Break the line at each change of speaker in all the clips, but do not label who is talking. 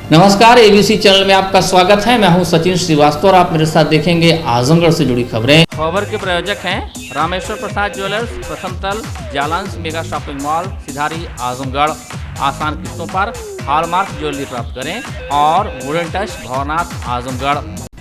नमस्कार, ABC channel में आपका स्वागत है। मैं हूं सचिन श्रीवास्तव और आप मेरे साथ देखेंगे आजमगढ़ से जुड़ी खबरें। खबर के प्रायोजक हैं रामेश्वर प्रसाद ज्वेलर्स, प्रथम तल, जालांस मेगा शॉपिंग मॉल, सिधारी, आजमगढ़। आसान किस्तों पर हॉलमार्क ज्वेलरी प्राप्त करें और वुडन टच, भवनाथ, आजमगढ़।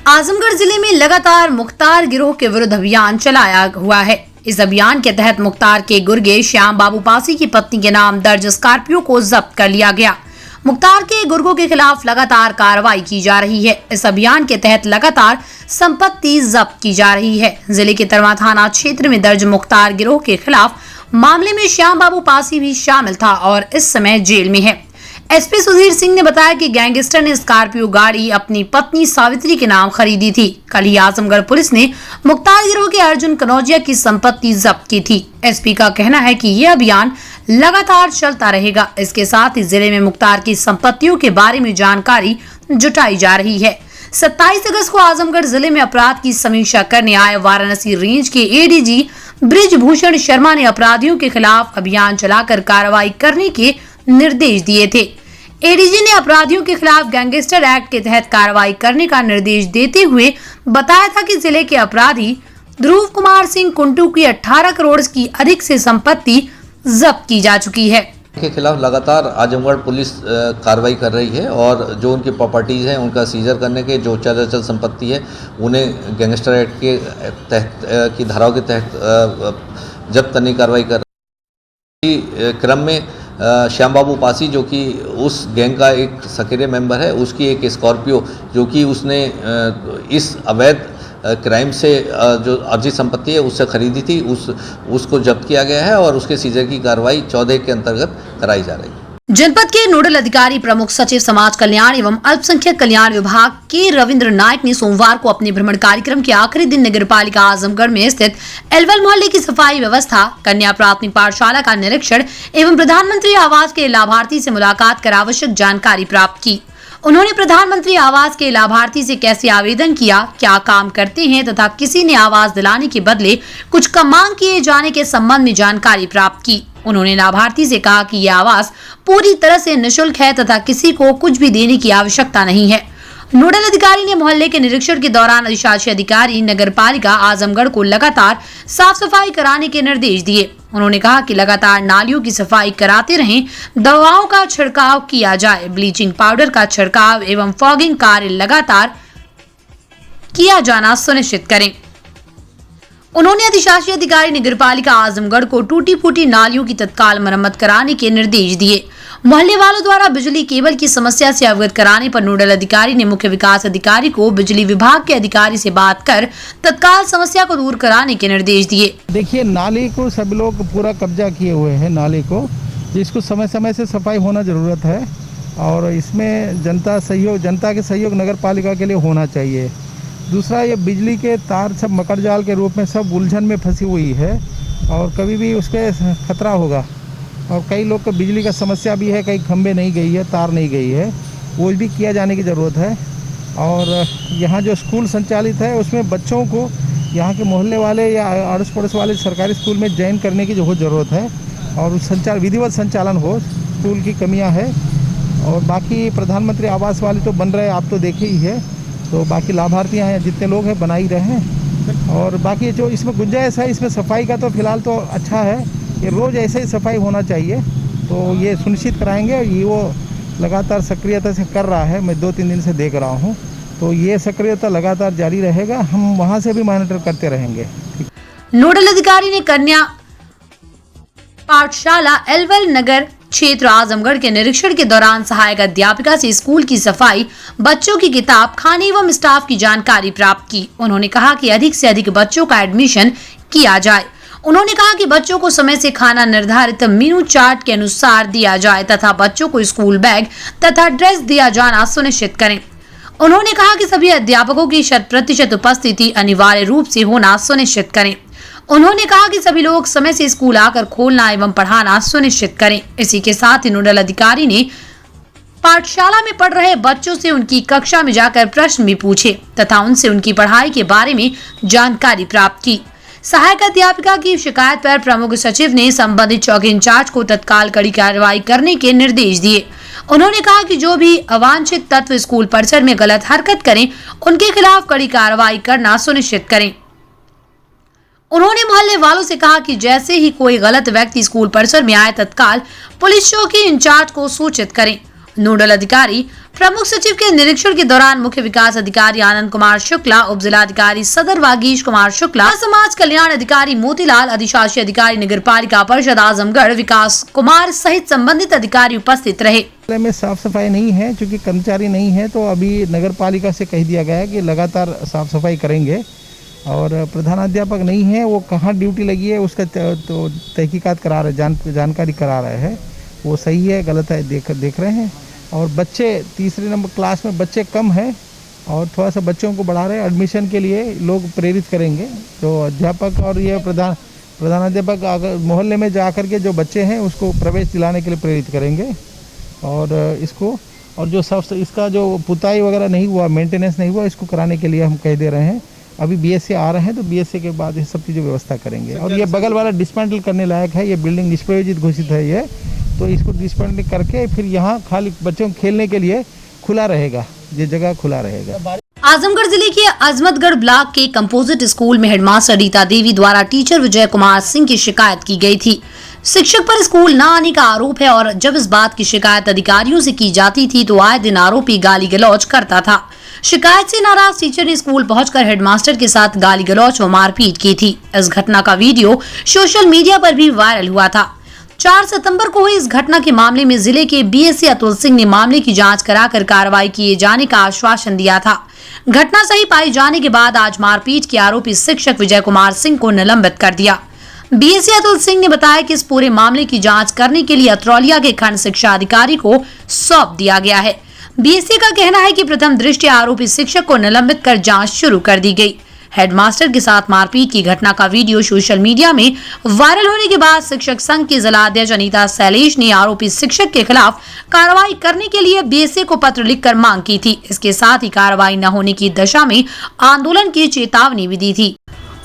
आजमगढ़ जिले में लगातार मुख्तार गिरोह के विरुद्ध अभियान चलाया हुआ है। इस अभियान के तहत मुख्तार के गुर्गे श्याम बाबू पासी की पत्नी के नाम दर्ज स्कॉर्पियो को जब्त कर लिया गया। मुख्तार के गुर्गों के खिलाफ लगातार कार्रवाई की जा रही है। इस अभियान के तहत लगातार संपत्ति जब्त की जा रही है। जिले के तरवा थाना क्षेत्र में दर्ज मुख्तार गिरोह के खिलाफ मामले में श्याम बाबू पासी भी शामिल था और इस समय जेल में है। एसपी सुधीर सिंह ने बताया कि गैंगस्टर ने स्कॉर्पियो गाड़ी अपनी पत्नी सावित्री के नाम खरीदी थी। कल ही आजमगढ़ पुलिस ने मुख्तार गिरोह के अर्जुन कनौजिया की संपत्ति जब्त की थी। एसपी का कहना है कि यह अभियान लगातार चलता रहेगा। इसके साथ ही जिले में मुख्तार की संपत्तियों के बारे में जानकारी जुटाई जा रही है। 27 अगस्त को आजमगढ़ जिले में अपराध की समीक्षा करने आए वाराणसी रेंज के एडीजी ब्रिजभूषण शर्मा ने अपराधियों के खिलाफ अभियान चलाकर कार्रवाई करने के निर्देश दिए थे। एडीजी ने अपराधियों के खिलाफ गैंगस्टर एक्ट के तहत कार्रवाई करने का निर्देश देते हुए बताया था कि जिले के अपराधी ध्रुव कुमार सिंह कुंटू की 18 करोड़ की अधिक से संपत्ति जब्त की जा चुकी है।
के खिलाफ लगातार आजमगढ़ पुलिस कार्रवाई कर रही है और जो उनकी प्रॉपर्टीज़ हैं उनका सीजर करने के जो चल संपत्ति है उन्हें गैंगस्टर एक्ट के तहत की धाराओं के तहत जब्त करने की कार्रवाई कर रही है। क्रम में श्याम बाबू पासी जो कि उस गैंग का एक सक्रिय मेंबर है, उसकी एक स्कॉर्पियो जो कि उसने इस अवैध क्राइम से जो अर्जित संपत्ति है उससे खरीदी थी उसको जब्त किया गया है और उसके सीजर की कार्रवाई 14 के अंतर्गत कराई जा रही है।
जनपद के नोडल अधिकारी प्रमुख सचिव समाज कल्याण एवं अल्पसंख्यक कल्याण विभाग के रविंद्र नायक ने सोमवार को अपने भ्रमण कार्यक्रम के आखिरी दिन नगरपालिका आजमगढ़ में स्थित एलवल मोहल्ले की सफाई व्यवस्था, कन्या प्राथमिक पाठशाला का निरीक्षण एवं प्रधानमंत्री आवास के लाभार्थी से मुलाकात कर आवश्यक जानकारी प्राप्त की। उन्होंने प्रधानमंत्री आवास के लाभार्थी से कैसे आवेदन किया, क्या काम करते हैं तथा किसी ने आवास दिलाने के बदले कुछ का मांग किए जाने के संबंध में जानकारी प्राप्त की। उन्होंने लाभार्थी से कहा कि यह आवास पूरी तरह से निःशुल्क है तथा किसी को कुछ भी देने की आवश्यकता नहीं है। नोडल अधिकारी ने मोहल्ले के निरीक्षण के दौरान अधिशासी अधिकारी नगरपालिका आजमगढ़ को लगातार साफ सफाई कराने के निर्देश दिए। उन्होंने कहा कि लगातार नालियों की सफाई कराते रहें, दवाओं का छिड़काव किया जाए, ब्लीचिंग पाउडर का छिड़काव एवं फॉगिंग कार्य लगातार किया जाना सुनिश्चित करें। उन्होंने अधिशासी अधिकारी नगरपालिका आजमगढ़ को टूटी फूटी नालियों की तत्काल मरम्मत कराने के निर्देश दिए। मोहल्ले वालों द्वारा बिजली केबल की समस्या से अवगत कराने पर नोडल अधिकारी ने मुख्य विकास अधिकारी को बिजली विभाग के अधिकारी से बात कर तत्काल समस्या को दूर कराने के निर्देश दिए।
देखिए, नाली को सब लोग पूरा कब्जा किए हुए हैं नाली को, जिसको समय समय से सफाई होना जरूरत है और इसमें जनता के सहयोग नगर पालिका के लिए होना चाहिए। दूसरा, ये बिजली के तार सब मकर जाल के रूप में सब उलझन में फंसी हुई है और कभी भी उसके खतरा होगा और कई लोग को बिजली का समस्या भी है, कई खंभे नहीं गई है, तार नहीं गई है, वो भी किया जाने की ज़रूरत है। और यहाँ जो स्कूल संचालित है उसमें बच्चों को यहाँ के मोहल्ले वाले या अड़ोस पड़ोस वाले सरकारी स्कूल में ज्वाइन करने की जो ज़रूरत है और विधिवत संचालन हो, स्कूल की कमियाँ है। और बाकी प्रधानमंत्री आवास वाले तो बन रहे, आप तो देखे ही है, तो बाकी लाभार्थियाँ हैं जितने लोग हैं बना ही रहे हैं। और बाकी जो इसमें गुंजाइश है, इसमें सफाई का तो फिलहाल तो अच्छा है, ये रोज़ ऐसे ही सफाई होना चाहिए, तो ये सुनिश्चित कराएंगे। ये वो लगातार सक्रियता से कर रहा है, मैं 2-3 दिन से देख रहा हूँ, तो ये सक्रियता लगातार जारी रहेगा, हम वहाँ से भी मॉनिटर करते रहेंगे।
नोडल अधिकारी ने कन्या पाठशाला एलवल नगर क्षेत्र आजमगढ़ के निरीक्षण के दौरान सहायक अध्यापिका से स्कूल की सफाई, बच्चों की किताब, खाने एवं स्टाफ की जानकारी प्राप्त की। उन्होंने कहा कि अधिक से अधिक बच्चों का एडमिशन किया जाए। उन्होंने कहा कि बच्चों को समय से खाना निर्धारित मेनू चार्ट के अनुसार दिया जाए तथा बच्चों को स्कूल बैग तथा ड्रेस दिया जाना सुनिश्चित करें। उन्होंने कहा कि सभी अध्यापकों की 100% उपस्थिति अनिवार्य रूप से होना सुनिश्चित करें। उन्होंने कहा कि सभी लोग समय से स्कूल आकर खोलना एवं पढ़ाना सुनिश्चित करें। इसी के साथ ही नोडल अधिकारी ने पाठशाला में पढ़ रहे बच्चों से उनकी कक्षा में जाकर प्रश्न भी पूछे तथा उनसे उनकी पढ़ाई के बारे में जानकारी प्राप्त की। सहायक अध्यापिका की शिकायत पर प्रमुख सचिव ने संबंधित चौकी इंचार्ज को तत्काल कड़ी कार्रवाई करने के निर्देश दिए। उन्होंने कहा कि जो भी अवांछित तत्व स्कूल परिसर में गलत हरकत करें, उनके खिलाफ कड़ी कार्रवाई करना सुनिश्चित करें। उन्होंने मोहल्ले वालों से कहा कि जैसे ही कोई गलत व्यक्ति स्कूल परिसर में आए, तत्काल पुलिस चौकी इंचार्ज को सूचित करें। नोडल अधिकारी प्रमुख सचिव के निरीक्षण के दौरान मुख्य विकास अधिकारी आनंद कुमार शुक्ला, उप जिलाधिकारी सदर वागीश कुमार शुक्ला, समाज कल्याण अधिकारी मोतीलाल, अधिशासी अधिकारी नगर पालिका परिषद आजमगढ़ विकास कुमार सहित संबंधित अधिकारी उपस्थित रहे।
में साफ सफाई नहीं है, चूँकि कर्मचारी नहीं है, तो अभी नगर पालिका से कह दिया गया है कि लगातार साफ सफाई करेंगे। और प्रधानाध्यापक नहीं है, वो कहाँ ड्यूटी लगी है उसका तो तहकीकात करा रहे, जानकारी करा रहे हैं। वो सही है गलत है देख रहे हैं। और बच्चे तीसरे नंबर क्लास में बच्चे कम हैं और थोड़ा सा बच्चों को बढ़ा रहे हैं। एडमिशन के लिए लोग प्रेरित करेंगे, तो अध्यापक और ये प्रधानाध्यापक अगर मोहल्ले में जा कर के जो बच्चे हैं उसको प्रवेश दिलाने के लिए प्रेरित करेंगे। और इसको और जो सब इसका जो पुताई वगैरह नहीं हुआ, मेंटेनेंस नहीं हुआ, इसको कराने के लिए हम कह दे रहे हैं। अभी बीएससी आ रहे हैं, तो बीएससी के बाद ये सब चीज़ें व्यवस्था करेंगे। और ये बगल वाला डिस्मेंटल करने लायक है, ये बिल्डिंग निष्प्रयोजित घोषित है ये, तो इसको डिस्मेंटल करके फिर यहाँ खाली बच्चों को खेलने के लिए खुला रहेगा, ये जगह खुला रहेगा।
आजमगढ़ जिले के अजमतगढ़ ब्लॉक के कंपोजिट स्कूल में हेडमास्टर रीता देवी द्वारा टीचर विजय कुमार सिंह की शिकायत की गई थी। शिक्षक पर स्कूल न आने का आरोप है और जब इस बात की शिकायत अधिकारियों से की जाती थी तो आए दिन आरोपी गाली गलौज करता था। शिकायत से नाराज टीचर ने स्कूल पहुंचकर हेडमास्टर के साथ गाली गलौज व मारपीट की थी। इस घटना का वीडियो सोशल मीडिया पर भी वायरल हुआ था। 4 सितंबर को हुई इस घटना के मामले में जिले के बीएससी अतुल सिंह ने मामले की जांच कराकर कार्रवाई किए जाने का आश्वासन दिया था। घटना सही पाई जाने के बाद आज मारपीट के आरोपी शिक्षक विजय कुमार सिंह को निलंबित कर दिया। बीएससी अतुल सिंह ने बताया कि इस पूरे मामले की जांच करने के लिए अतरौलिया के खंड शिक्षा अधिकारी को सौंप दिया गया है। बीएससी का कहना है कि प्रथम दृष्टया आरोपी शिक्षक को निलंबित कर जांच शुरू कर दी गई। हेडमास्टर के साथ मारपीट की घटना का वीडियो सोशल मीडिया में वायरल होने के बाद शिक्षक संघ की जिला अध्यक्ष अनीता शैलेश ने आरोपी शिक्षक के खिलाफ कार्रवाई करने के लिए बीएससी को पत्र लिखकर मांग की थी। इसके साथ ही कार्रवाई न होने की दशा में आंदोलन की चेतावनी भी दी थी।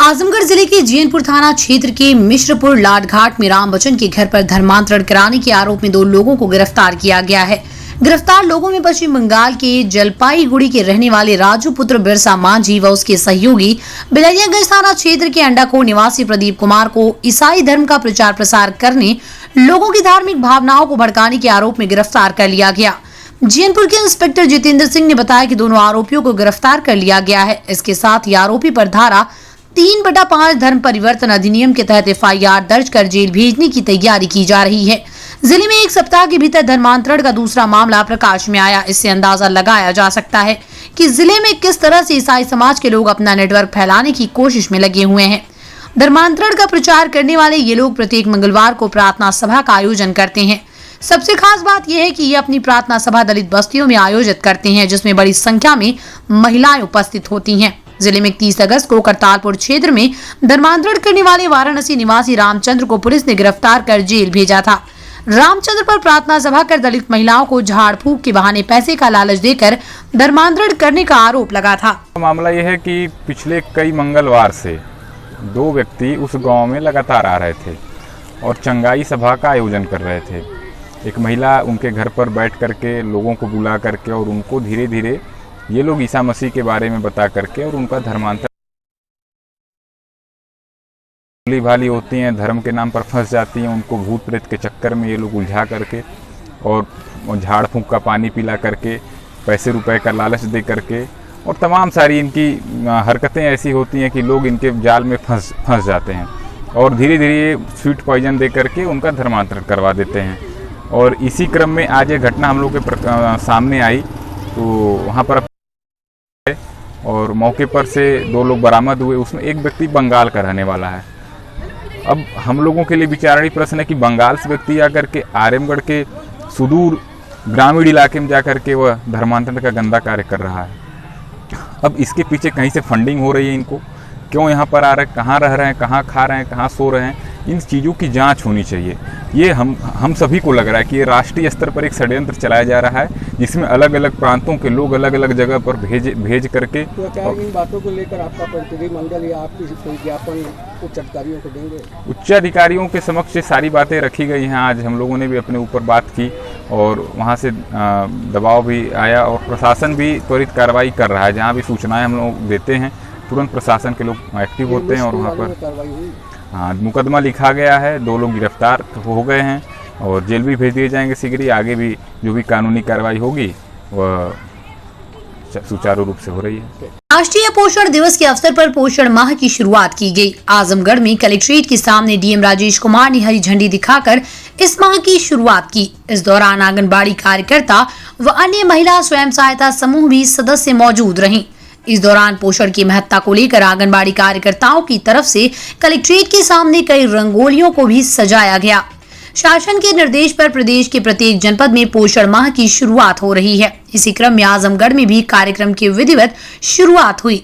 आजमगढ़ जिले के जैनपुर थाना क्षेत्र के मिश्रपुर लाडघाट में राम बच्चन के घर पर धर्मांतरण कराने के आरोप में 2 लोगों को गिरफ्तार किया गया है। गिरफ्तार लोगों में पश्चिम बंगाल के जलपाईगुड़ी के रहने वाले राजू पुत्र बिरसा मांझी व उसके सहयोगी बिलरियागंज थाना क्षेत्र के अंडाकोट निवासी प्रदीप कुमार को ईसाई धर्म का प्रचार प्रसार करने, लोगों की धार्मिक भावनाओं को भड़काने के आरोप में गिरफ्तार कर लिया गया। जैनपुर के इंस्पेक्टर जितेंद्र सिंह ने बताया कि दोनों आरोपियों को गिरफ्तार कर लिया गया है। इसके साथ ही आरोपी पर धारा 3/5 धर्म परिवर्तन अधिनियम के तहत FIR दर्ज कर जेल भेजने की तैयारी की जा रही है। जिले में 1 सप्ताह के भीतर धर्मांतरण का दूसरा मामला प्रकाश में आया। इससे अंदाजा लगाया जा सकता है कि जिले में किस तरह से ईसाई समाज के लोग अपना नेटवर्क फैलाने की कोशिश में लगे हुए हैं। धर्मांतरण का प्रचार करने वाले ये लोग प्रत्येक मंगलवार को प्रार्थना सभा का आयोजन करते हैं। सबसे खास बात यह है कि ये अपनी प्रार्थना सभा दलित बस्तियों में आयोजित करते हैं, जिसमें बड़ी संख्या में महिलाएं उपस्थित होती हैं। जिले में 30 अगस्त को करतारपुर क्षेत्र में धर्मांतरण करने वाले वाराणसी निवासी रामचंद्र को पुलिस ने गिरफ्तार कर जेल भेजा था। रामचंद्र पर प्रार्थना सभा कर दलित महिलाओं को झाड़ फूंक के बहाने पैसे का लालच देकर धर्मांतरण करने का आरोप लगा था।
मामला यह है कि पिछले कई मंगलवार से 2 व्यक्ति उस गांव में लगातार आ रहे थे और चंगाई सभा का आयोजन कर रहे थे। एक महिला उनके घर पर बैठ करके लोगों को बुला करके और उनको धीरे धीरे ये लोग ईसा मसीह के बारे में बता करके और उनका धर्मांतरण भली भाली होती हैं, धर्म के नाम पर फंस जाती हैं। उनको भूत प्रेत के चक्कर में ये लोग उलझा करके और झाड़ फूंक का पानी पिला करके, पैसे रुपए का लालच दे करके और तमाम सारी इनकी हरकतें ऐसी होती हैं कि लोग इनके जाल में फंस जाते हैं और धीरे धीरे स्वीट पॉइजन दे करके उनका धर्मांतरण करवा देते हैं। और इसी क्रम में आज ये घटना हम लोग के सामने आई, तो वहाँ पर और मौके पर से 2 लोग बरामद हुए। उसमें एक व्यक्ति बंगाल का रहने वाला है। अब हम लोगों के लिए विचारणीय प्रश्न है कि बंगाल से व्यक्ति आकर के आजमगढ़ के सुदूर ग्रामीण इलाके में जाकर के वह धर्मांतरण का गंदा कार्य कर रहा है। अब इसके पीछे कहीं से फंडिंग हो रही है, इनको क्यों यहाँ पर आ रहे हैं, कहाँ रह रहे हैं, कहाँ खा रहे हैं, कहाँ सो रहे हैं, इन चीज़ों की जांच होनी चाहिए। ये हम सभी को लग रहा है कि ये राष्ट्रीय स्तर पर एक षड्यंत्र चलाया जा रहा है, जिसमें अलग अलग प्रांतों के लोग अलग अलग जगह पर भेज करके।
तो क्या इन बातों को लेकर आपका प्रतिनिधिमंडल या आप किसी कोई ज्ञापन उच्च अधिकारियों को देंगे?
उच्च अधिकारियों के समक्ष सारी बातें रखी गई हैं। आज हम लोगों ने भी अपने ऊपर बात की और वहाँ से दबाव भी आया और प्रशासन भी त्वरित कार्रवाई कर रहा है। जहाँ भी सूचनाएं हम लोग देते हैं तुरंत प्रशासन के लोग एक्टिव होते हैं और वहाँ पर
कार्रवाई हुई।
हाँ मुकदमा लिखा गया है, 2 लोग गिरफ्तार हो गए हैं और जेल भी भेज दिए जाएंगे शीघ्र ही। आगे भी जो भी कानूनी कार्रवाई होगी वह सुचारू रूप से हो रही है।
राष्ट्रीय पोषण दिवस के अवसर पर पोषण माह की शुरुआत की गई। आजमगढ़ में कलेक्ट्रेट के सामने डीएम राजेश कुमार ने हरी झंडी दिखाकर इस माह की शुरुआत की। इस दौरान आंगनबाड़ी कार्यकर्ता व अन्य महिला स्वयं सहायता समूह भी सदस्य मौजूद रहीं। इस दौरान पोषण की महत्ता को लेकर आंगनबाड़ी कार्यकर्ताओं की तरफ से कलेक्ट्रेट के सामने कई रंगोलियों को भी सजाया गया। शासन के निर्देश पर प्रदेश के प्रत्येक जनपद में पोषण माह की शुरुआत हो रही है। इसी क्रम में आजमगढ़ में भी कार्यक्रम की विधिवत शुरुआत हुई।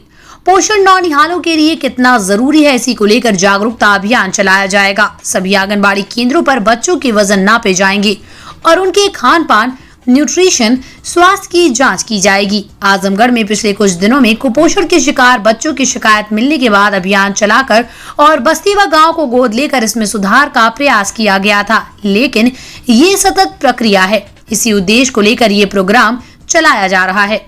पोषण नौनिहालों के लिए कितना जरूरी है, इसी को लेकर जागरूकता अभियान चलाया जाएगा। सभी आंगनबाड़ी केंद्रों पर बच्चों के वजन नापे जाएंगे और उनके खान पान, न्यूट्रिशन, स्वास्थ्य की जांच की जाएगी। आजमगढ़ में पिछले कुछ दिनों में कुपोषण के शिकार बच्चों की शिकायत मिलने के बाद अभियान चलाकर और बस्ती व गांव को गोद लेकर इसमें सुधार का प्रयास किया गया था, लेकिन ये सतत प्रक्रिया है। इसी उद्देश्य को लेकर ये प्रोग्राम चलाया जा रहा है।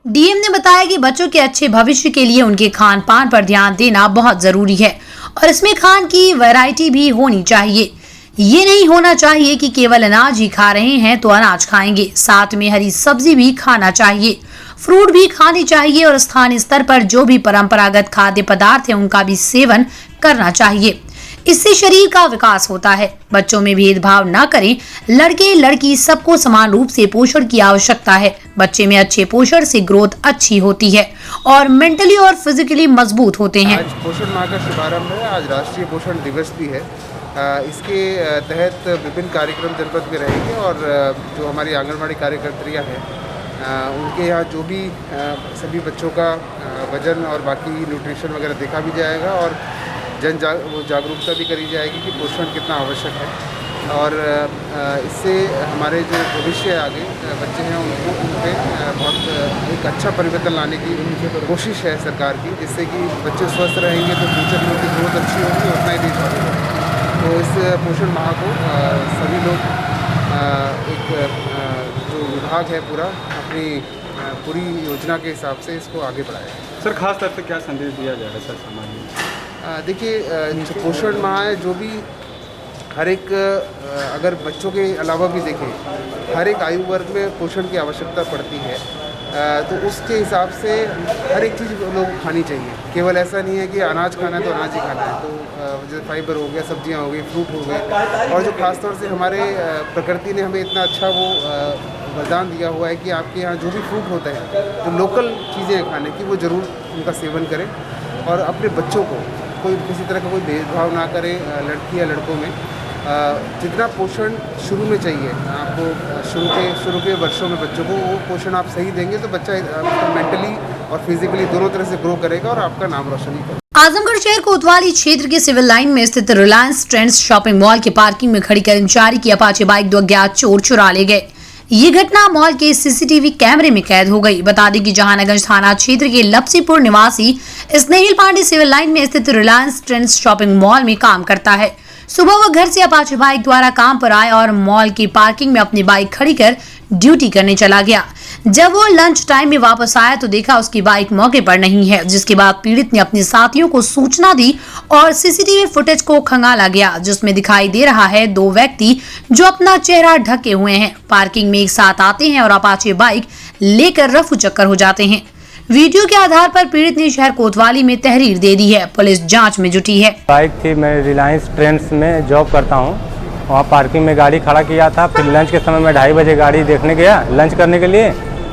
डीएम ने बताया कि बच्चों के अच्छे भविष्य के लिए उनके खान पान पर ध्यान देना बहुत जरूरी है और इसमें खान की वैरायटी भी होनी चाहिए। ये नहीं होना चाहिए कि केवल अनाज ही खा रहे हैं तो अनाज खाएंगे, साथ में हरी सब्जी भी खाना चाहिए, फ्रूट भी खानी चाहिए और स्थानीय स्तर पर जो भी परंपरागत खाद्य पदार्थ है उनका भी सेवन करना चाहिए। इससे शरीर का विकास होता है। बच्चों में भेदभाव न करें, लड़के लड़की सबको समान रूप से पोषण की आवश्यकता है। बच्चे में अच्छे पोषण से ग्रोथ अच्छी होती है और मेंटली और फिजिकली मजबूत होते हैं।
आज पोषण माह का शुभारंभ है। आज राष्ट्रीय पोषण दिवस भी है। इसके तहत विभिन्न कार्यक्रम जनपद में रहेंगे और जो हमारी आंगनबाड़ी कार्यकर्त्रियाँ हैं उनके यहाँ जो भी सभी बच्चों का वजन और बाकी न्यूट्रिशन वगैरह देखा भी जाएगा और जागरूकता भी करी जाएगी कि पोषण कितना आवश्यक है। और इससे हमारे जो भविष्य आगे बच्चे हैं उनको उन पर बहुत एक अच्छा परिवर्तन लाने की कोशिश है सरकार की, जिससे कि बच्चे स्वस्थ रहेंगे तो फ्यूचर में उनकी ग्रोथ अच्छी होगी और उतना ही देश आगे बढ़ेगा। तो इस पोषण माह को सभी लोग एक जो विभाग है पूरा अपनी पूरी योजना के हिसाब से इसको आगे बढ़ाएगा।
सर खास तौर पे क्या संदेश दिया जा रहा है सर समाज में?
देखिए जो पोषण माह है, जो भी हर एक अगर बच्चों के अलावा भी देखें हर एक आयु वर्ग में पोषण की आवश्यकता पड़ती है, तो उसके हिसाब से हर एक चीज़ लोग खानी चाहिए। केवल ऐसा नहीं है कि अनाज खाना है तो अनाज ही खाना है। तो जैसे फाइबर हो गया, सब्जियां हो गई, फ्रूट हो गए, और जो खासतौर से हमारे प्रकृति ने हमें इतना अच्छा वो वरदान दिया हुआ है कि आपके यहाँ जो भी फ्रूट होते हैं, जो लोकल चीज़ें खाने की, वो ज़रूर उनका सेवन करें और अपने बच्चों को कोई किसी तरह का कोई भेदभाव ना करें लड़की या लड़कों में। जितना पोषण शुरू में चाहिए आपको, शुरू के वर्षों में बच्चों को वो पोषण आप सही देंगे तो बच्चा मेंटली और फिजिकली दोनों तरह से ग्रो करेगा और आपका नाम रोशन ही करेगा।
आजमगढ़ शहर कोतवाली क्षेत्र के सिविल लाइन में स्थित रिलायंस ट्रेंड्स शॉपिंग मॉल के पार्किंग में खड़ी कर्मचारी की अपाचे बाइक 2 अज्ञात चोर चुरा ले गए। ये घटना मॉल के सीसीटीवी कैमरे में कैद हो गई। बता दें कि जहानागंज थाना क्षेत्र के लपसीपुर निवासी स्नेहिल पांडे सिविल लाइन में स्थित रिलायंस ट्रेंड्स शॉपिंग मॉल में काम करता है। सुबह वह घर से अपाचे बाइक द्वारा काम पर आया और मॉल की पार्किंग में अपनी बाइक खड़ी कर ड्यूटी करने चला गया। जब वो लंच टाइम में वापस आया तो देखा उसकी बाइक मौके पर नहीं है, जिसके बाद पीड़ित ने अपने साथियों को सूचना दी और सीसीटीवी फुटेज को खंगाला गया, जिसमें दिखाई दे रहा है 2 व्यक्ति जो अपना चेहरा ढके हुए हैं, पार्किंग में एक साथ आते हैं और अपाचे बाइक लेकर रफू चक्कर हो जाते हैं। वीडियो के आधार पर पीड़ित ने शहर कोतवाली में तहरीर दे दी है। पुलिस जांच में जुटी है।
बाइक थी, मैं रिलायंस ट्रेंड्स में जॉब करता हूँ, वहाँ पार्किंग में गाड़ी खड़ा किया था। फिर लंच के समय मैं 2:30 बजे गाड़ी देखने गया लंच करने के लिए,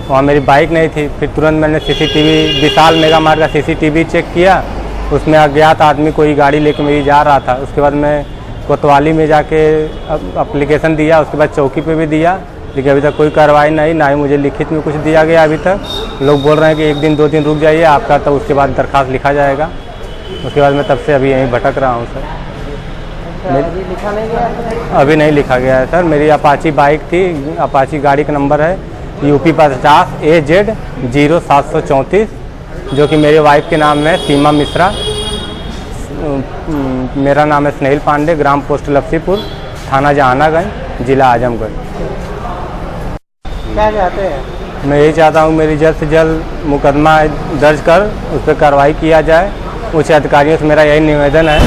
वहाँ मेरी बाइक नहीं थी। फिर तुरंत मैंने सीसीटीवी विशाल मेगा मार्ट का सीसीटीवी चेक किया, उसमें अज्ञात आदमी कोई गाड़ी लेकर मेरी जा रहा था। उसके बाद मैं कोतवाली में जाके अप्लीकेशन दिया, उसके बाद चौकी पे भी दिया, लेकिन अभी तक कोई कार्रवाई नहीं, ना ही मुझे लिखित में कुछ दिया गया अभी तक। लोग बोल रहे हैं कि 1 दिन 2 दिन रुक जाइए आपका, तो उसके बाद दरखास्त लिखा जाएगा। उसके बाद मैं तब से अभी यहीं भटक रहा हूँ सर। अभी लिखा नहीं गया? अभी नहीं लिखा गया है सर। मेरी अपाची बाइक थी, अपाची गाड़ी का नंबर है UP 50 AZ 0734, जो कि मेरे वाइफ के नाम है सीमा मिश्रा। मेरा नाम है स्नेहिल पांडे, ग्राम पोस्ट लपसीपुर, थाना जहानागंज। जिला आजमगढ़।
क्या चाहते हैं?
मैं यही चाहता हूँ मेरी जल्द से जल्द मुकदमा दर्ज कर उस पर कार्रवाई किया जाए। उच्च अधिकारियों से मेरा यही निवेदन है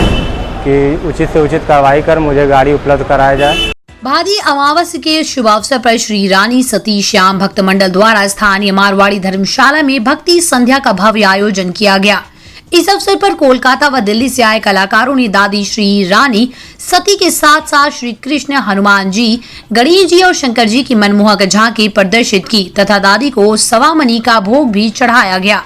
कि उचित से उचित कार्रवाई कर मुझे गाड़ी उपलब्ध कराया जाए।
भादी अमावस्या के शुभ अवसर पर श्री रानी सती श्याम भक्त मंडल द्वारा स्थानीय मारवाड़ी धर्मशाला में भक्ति संध्या का भव्य आयोजन किया गया। इस अवसर पर कोलकाता व दिल्ली से आए कलाकारों ने दादी श्री रानी सती के साथ साथ श्री कृष्ण, हनुमान जी, गणेश जी और शंकर जी की मनमोहक झांकी प्रदर्शित की तथा दादी को सवा मनी का भोग भी चढ़ाया गया।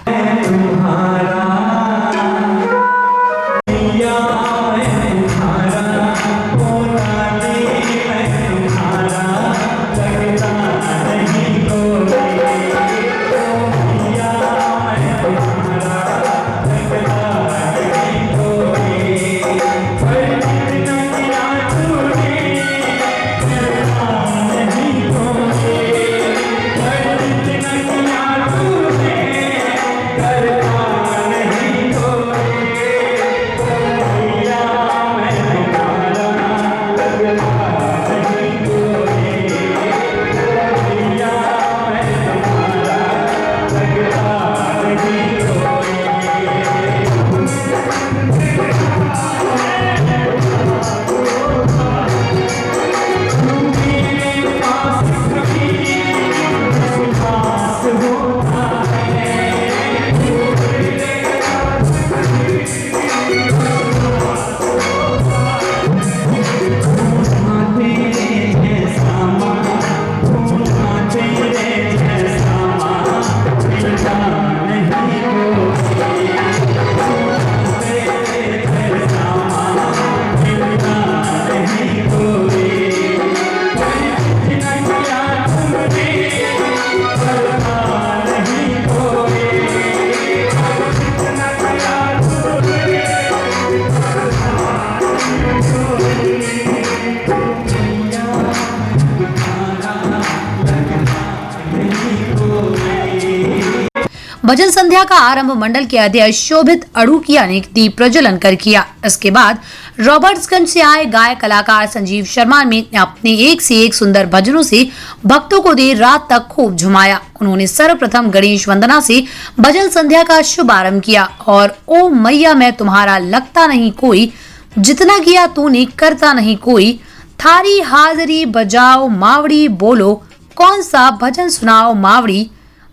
भजन संध्या का आरंभ मंडल के अध्यक्ष शोभित अड़ूकिया ने दीप प्रज्वलन कर किया। इसके बाद रॉबर्ट्सगंज से आए गायक कलाकार संजीव शर्मा ने अपने एक से एक सुंदर भजनों से भक्तों को देर रात तक खूब झुमाया। उन्होंने सर्वप्रथम गणेश वंदना से भजन संध्या का शुभारंभ किया और ओ मैया मैं तुम्हारा लगता नहीं कोई, जितना किया तूने करता नहीं कोई, थारी हाजरी बजाओ मावड़ी बोलो, कौन सा भजन सुनाओ मावड़ी,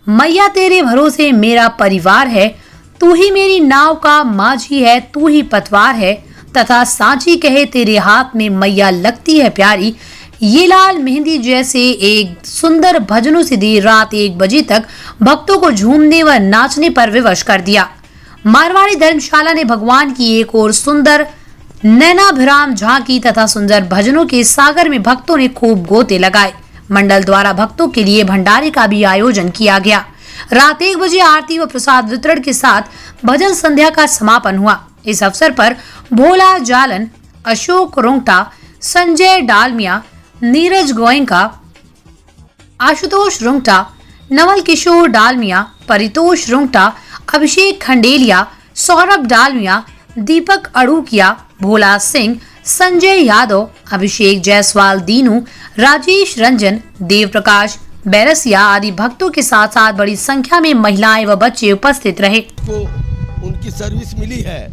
मैया तेरे भरोसे मेरा परिवार है, तू ही मेरी नाव का माझी है, तू ही पतवार है, तथा सांची कहे तेरे हाथ में मैया लगती है प्यारी। ये लाल मेहंदी जैसे एक सुंदर भजनों से देर रात 1 बजे तक भक्तों को झूमने व नाचने पर विवश कर दिया। मारवाड़ी धर्मशाला ने भगवान की एक और सुंदर नैनाभिराम झांकी तथा सुंदर भजनों के सागर में भक्तों ने खूब गोते लगाए। मंडल द्वारा भक्तों के लिए भंडारे का भी आयोजन किया गया। रात 1 बजे आरती व प्रसाद वितरण के साथ भजन संध्या का समापन हुआ। इस अवसर पर भोला जालन, अशोक रोंगटा, संजय डालमिया, नीरज गोयंका, आशुतोष रोंगटा, नवल किशोर डालमिया, परितोष रोंगटा, अभिषेक खंडेलिया, सौरभ डालमिया, दीपक अड़ूकिया, भोला सिंह, संजय यादव, अभिषेक जायसवाल, दीनू, राजेश रंजन, देव प्रकाश बैरसिया आदि भक्तों के साथ साथ बड़ी संख्या में महिलाएं व बच्चे उपस्थित रहे।
को उनकी सर्विस मिली है,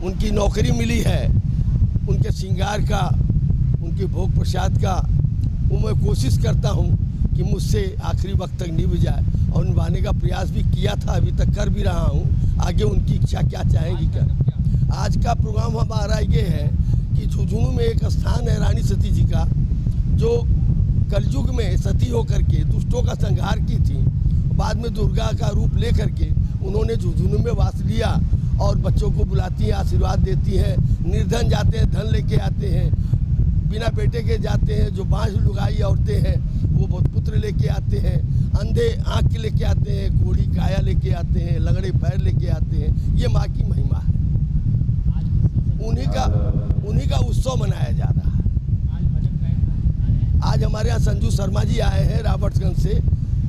उनकी नौकरी मिली है, उनके श्रृंगार का, उनके भोग प्रसाद का वो मैं कोशिश करता हूँ कि मुझसे आखिरी वक्त तक निभ जाए और निभाने का प्रयास भी किया था, अभी तक कर भी रहा हूँ। आगे उनकी इच्छा क्या चाहेंगी क्या। आज का प्रोग्राम हमारा ये है कि झुंझुनू में एक स्थान है रानी सती जी का, जो कलयुग में सती होकर के दुष्टों का संहार की थी। बाद में दुर्गा का रूप ले करके उन्होंने झुंझुनू में वास लिया और बच्चों को बुलाती हैं, आशीर्वाद देती हैं। निर्धन जाते हैं धन लेके आते हैं, बिना बेटे के जाते हैं, जो बांझ लुगाई औरतें हैं वो पुत्र लेके आते हैं, अंधे आँख लेके आते हैं, कोढ़ी काया लेके आते हैं, लगड़े पैर लेके आते हैं। ये माँ की महिमा है, उन्हीं का उत्सव मनाया जा रहा है। आज हमारे यहाँ संजू शर्मा जी आए हैं रॉबर्ट्सगंज से,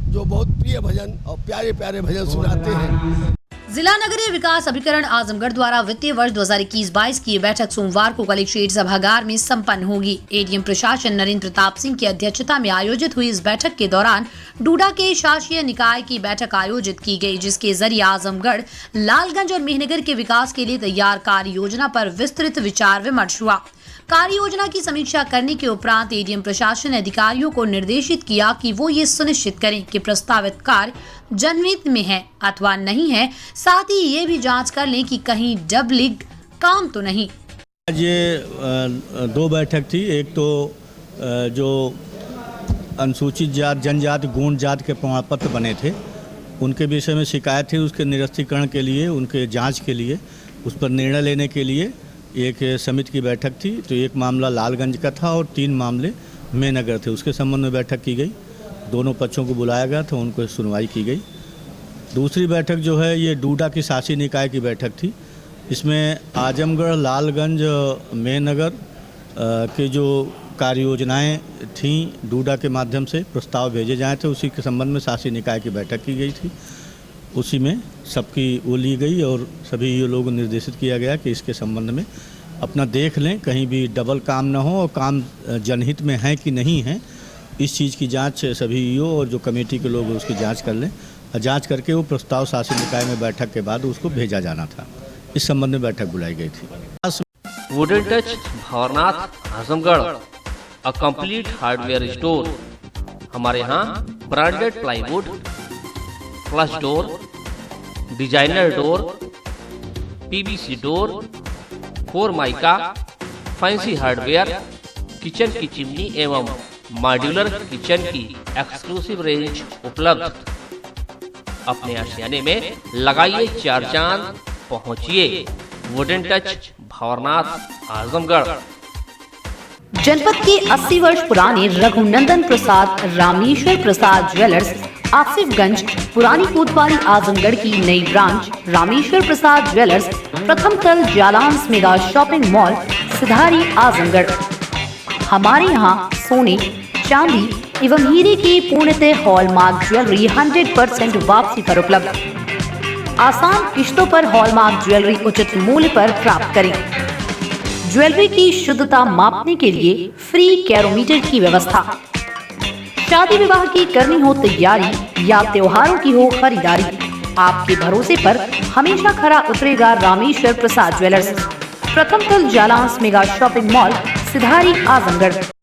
जो बहुत प्रिय भजन और प्यारे प्यारे भजन सुनाते हैं।
जिला नगरीय विकास अभिकरण आजमगढ़ द्वारा वित्तीय वर्ष 2021-22 की बैठक सोमवार को कलेक्ट्रेट सभागार में संपन्न होगी। एडीएम प्रशासन नरेंद्र प्रताप सिंह की अध्यक्षता में आयोजित हुई इस बैठक के दौरान डूडा के शासकीय निकाय की बैठक आयोजित की गई, जिसके जरिए आजमगढ़, लालगंज और मेहनगर के विकास के लिए तैयार कार्य योजना पर विस्तृत विचार विमर्श हुआ। कार्य योजना की समीक्षा करने के उपरांत एडीएम प्रशासन ने अधिकारियों को निर्देशित किया कि वो ये सुनिश्चित करें कि प्रस्तावित कार्य जनहित में है अथवा नहीं है, साथ ही ये भी जांच कर लें कि कहीं डबलिंग काम तो नहीं।
आज ये दो बैठक थी। एक तो जो अनुसूचित जात, जनजाति, गौण जाति के प्रमाण पत्र बने थे, उनके विषय में शिकायत थी, उसके निरस्तीकरण के लिए, उनके जांच के लिए, उस पर निर्णय लेने के लिए एक समिति की बैठक थी। तो एक मामला लालगंज का था और 3 मामले मेहनगर थे, उसके संबंध में बैठक की गई। दोनों पक्षों को बुलाया गया था, उनको सुनवाई की गई। दूसरी बैठक जो है ये डूडा की शासी निकाय की बैठक थी। इसमें आजमगढ़, लालगंज, मेहनगर के जो कार्य योजनाएँ थीं, डूडा के माध्यम से प्रस्ताव भेजे जाए थे, उसी के संबंध में शासी निकाय की बैठक की गई थी। उसी में सबकी वो ली गई और सभी ये लोगों को निर्देशित किया गया कि इसके संबंध में अपना देख लें, कहीं भी डबल काम ना हो और काम जनहित में है कि नहीं है, इस चीज़ की जांच सभी ईओ और जो कमेटी के लोग उसकी जांच कर लें। जांच करके वो प्रस्ताव शासी निकाय में बैठक के बाद उसको भेजा जाना था। इस संबंध में बैठक बुलाई गई थी।
Wooden touch Bhanwarnath Azamgarh, a complete hardware store. हमारे यहाँ branded plywood, flush door, designer door, PVC door, 4 mica, fancy hardware, kitchen की चिमनी एवं मॉड्यूलर किचन की एक्सक्लूसिव रेंज उपलब्ध। अपने आशियाने में लगाइए 4 चांद, पहुंचिए वुडन टच भंवरनाथ आजमगढ़।
जनपद के 80 वर्ष पुराने रघुनंदन प्रसाद रामेश्वर प्रसाद ज्वेलर्स आसिफगंज, पुरानी कोतवाली आजमगढ़ की नई ब्रांच रामेश्वर प्रसाद ज्वेलर्स, प्रथम तल जालांस मेगा शॉपिंग मॉल, सिधारी आजमगढ़। हमारे यहाँ सोने, चांदी एवं हीरे की पूर्णतः हॉलमार्क ज्वेलरी 100% वापसी पर उपलब्ध। आसान किश्तों पर हॉलमार्क ज्वेलरी उचित मूल्य पर प्राप्त करें। ज्वेलरी की शुद्धता मापने के लिए फ्री कैरोमीटर की व्यवस्था। शादी विवाह की करनी हो तैयारी या त्योहारों की हो खरीदारी, आपके भरोसे पर हमेशा खरा उतरेगा रामेश्वर प्रसाद ज्वेलर्स, प्रथम तल जालांस मेगा शॉपिंग मॉल, सिधारी आजमगढ़।